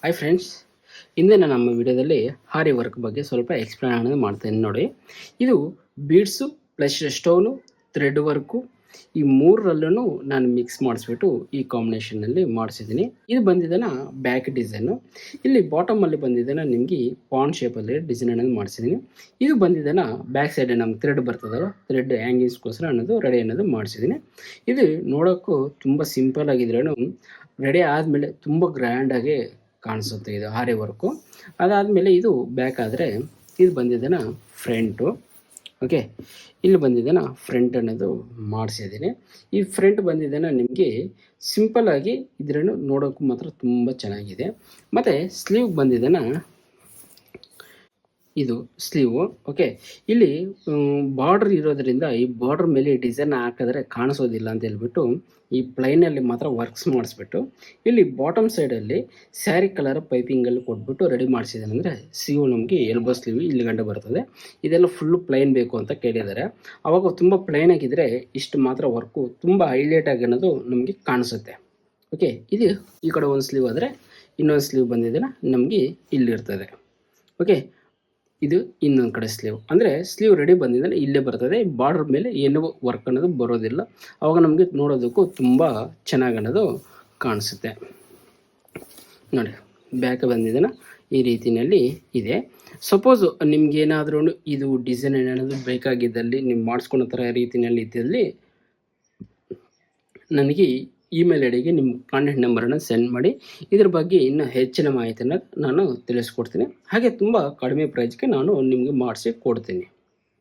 Hi friends, ಇಂದಿನ ನಮ್ಮ ವಿಡಿಯೋದಲ್ಲಿ ಹಾರಿ ವರ್ಕ್ ಬಗ್ಗೆ ಸ್ವಲ್ಪ ಎಕ್ಸ್ಪ್ಲೇನ್ ಅನ್ನೋದು ಮಾಡ್ತೇನೆ ನೋಡಿ. ಇದು beads plus stone thread work ಈ ಮೂರರಲ್ಲೂ ನಾನು ಮಿಕ್ಸ್ ಮಾಡಿಸ್ಬಿಟ್ಟು ಈ ಕಾಂಬಿನೇಷನಲ್ಲಿ ಮಾಡಿಸಿದ್ದೀನಿ. ಇದು ಬಂದಿದ್ದಾನ ಬ್ಯಾಕ್ ಡಿಸೈನು. ಇಲ್ಲಿ ಬಾಟಮಲ್ಲಿ ಬಂದಿದ್ದಾನ ನಿಮಗೆ ಪಾನ್ ಶೇಪಲ್ಲಿ ಡಿಸೈನ್ ಅನ್ನೋದು ಮಾಡಿಸಿದ್ದೀನಿ. ಇದು ಬಂದಿದ್ದಾನ ಬ್ಯಾಕ್ ಸೈಡ್ ನಮ್ಗೆ ಥ್ರೆಡ್ ಬರ್ತದಲ್ಲ, ಥ್ರೆಡ್ ಹ್ಯಾಂಗಿಂಗ್ಸ್ಗೋಸ್ಕರ ಅನ್ನೋದು ರೆಡಿ ಅನ್ನೋದು ಮಾಡಿಸಿದ್ದೀನಿ. ಇದು ನೋಡೋಕ್ಕೂ ತುಂಬ ಸಿಂಪಲ್ ಆಗಿದ್ರೂ ರೆಡಿ ಆದಮೇಲೆ ತುಂಬ ಗ್ರ್ಯಾಂಡಾಗಿ ಕಾಣಿಸುತ್ತೆ ಇದು ಆರಿ ವರ್ಕು. ಅದಾದಮೇಲೆ ಇದು ಬ್ಯಾಕ್ ಆದರೆ ಇದು ಬಂದಿದ್ದಾನ ಫ್ರಂಟು. ಓಕೆ, ಇಲ್ಲಿ ಬಂದಿದ್ದಾನ ಫ್ರಂಟ್ ಅನ್ನೋದು ಮಾಡಿಸಿದ್ದೀನಿ. ಈ ಫ್ರಂಟ್ ಬಂದಿದ್ದಾನ ನಿಮಗೆ ಸಿಂಪಲ್ಲಾಗಿ ಇದ್ರೂ ನೋಡೋಕ್ಕೂ ಮಾತ್ರ ತುಂಬ ಚೆನ್ನಾಗಿದೆ. ಮತ್ತು ಸ್ಲೀವ್ ಬಂದಿದ್ದಾನ ಇದು ಸ್ಲೀವು. ಓಕೆ, ಇಲ್ಲಿ ಬಾರ್ಡ್ರ್ ಇರೋದ್ರಿಂದ ಈ ಬಾರ್ಡ್ರ್ ಮೇಲೆ ಡಿಸೈನ್ ಹಾಕಿದ್ರೆ ಕಾಣಿಸೋದಿಲ್ಲ ಅಂತ ಹೇಳ್ಬಿಟ್ಟು ಈ ಪ್ಲೈನಲ್ಲಿ ಮಾತ್ರ ವರ್ಕ್ಸ್ ಮಾಡಿಸ್ಬಿಟ್ಟು ಇಲ್ಲಿ ಬಾಟಮ್ ಸೈಡಲ್ಲಿ ಸ್ಯಾರಿ ಕಲರ್ ಪೈಪಿಂಗಲ್ಲಿ ಕೊಟ್ಬಿಟ್ಟು ರೆಡಿ ಮಾಡಿಸಿದ್ದಾನೆ. ಅಂದರೆ ಸ್ಲೀವ್ ನಮಗೆ ಎಲ್ಬೋ ಸ್ಲೀವ್ ಇಲ್ಲಿ ಗಂಟೆ ಬರ್ತದೆ. ಇದೆಲ್ಲ ಫುಲ್ಲು ಪ್ಲೈನ್ ಬೇಕು ಅಂತ ಕೇಳಿದ್ದಾರೆ. ಆವಾಗ ತುಂಬ ಪ್ಲೈನ್ ಆಗಿದ್ದರೆ ಇಷ್ಟು ಮಾತ್ರ ವರ್ಕು ತುಂಬ ಹೈಲೈಟ್ ಆಗಿ ಅನ್ನೋದು ನಮಗೆ ಕಾಣಿಸುತ್ತೆ. ಓಕೆ, ಇದು ಈ ಕಡೆ ಒಂದು ಸ್ಲೀವ್ ಆದರೆ ಇನ್ನೊಂದು ಸ್ಲೀವ್ ಬಂದಿದ್ದಾನ ನಮಗೆ ಇಲ್ಲಿರ್ತದೆ. ಓಕೆ, ಇದು ಇನ್ನೊಂದು ಕಡೆ ಸ್ಲೀವ್. ಅಂದರೆ ಸ್ಲೀವ್ ರೆಡಿ ಬಂದಿದ್ದಾನೆ ಇಲ್ಲೇ ಬರ್ತದೆ. ಬಾರ್ಡ್ರ್ ಮೇಲೆ ಏನೂ ವರ್ಕ್ ಅನ್ನೋದು ಬರೋದಿಲ್ಲ. ಆವಾಗ ನಮಗೆ ನೋಡೋದಕ್ಕೂ ತುಂಬ ಚೆನ್ನಾಗಿ ಅನ್ನೋದು ಕಾಣಿಸುತ್ತೆ ನೋಡಿ. ಬ್ಯಾಕ್ ಬಂದಿದ್ದಾನೆ ಈ ರೀತಿಯಲ್ಲಿ ಇದೆ. ಸಪೋಸ್ ನಿಮ್ಗೇನಾದ್ರೂ ಇದು ಡಿಸೈನ್ ಏನಾದರೂ ಬೇಕಾಗಿದ್ದಲ್ಲಿ ನೀವು ಮಾಡಿಸ್ಕೊಳೋ ಥರ ರೀತಿಯಲ್ಲಿ ಇದ್ದಲ್ಲಿ ನನಗೆ ಇಮೇಲ್ ಐಡಿಗೆ ನಿಮ್ಮ ಕಾಂಟ್ಯಾಕ್ಟ್ ನಂಬರನ್ನು ಸೆಂಡ್ ಮಾಡಿ ಇದ್ರ ಬಗ್ಗೆ ಇನ್ನೂ ಹೆಚ್ಚಿನ ಮಾಹಿತಿಯನ್ನು ನಾನು ತಿಳಿಸ್ಕೊಡ್ತೀನಿ. ಹಾಗೆ ತುಂಬ ಕಡಿಮೆ ಪ್ರೈಸ್ಗೆ ನಾನು ನಿಮಗೆ ಮಾಡಿಸಿ ಕೊಡ್ತೀನಿ.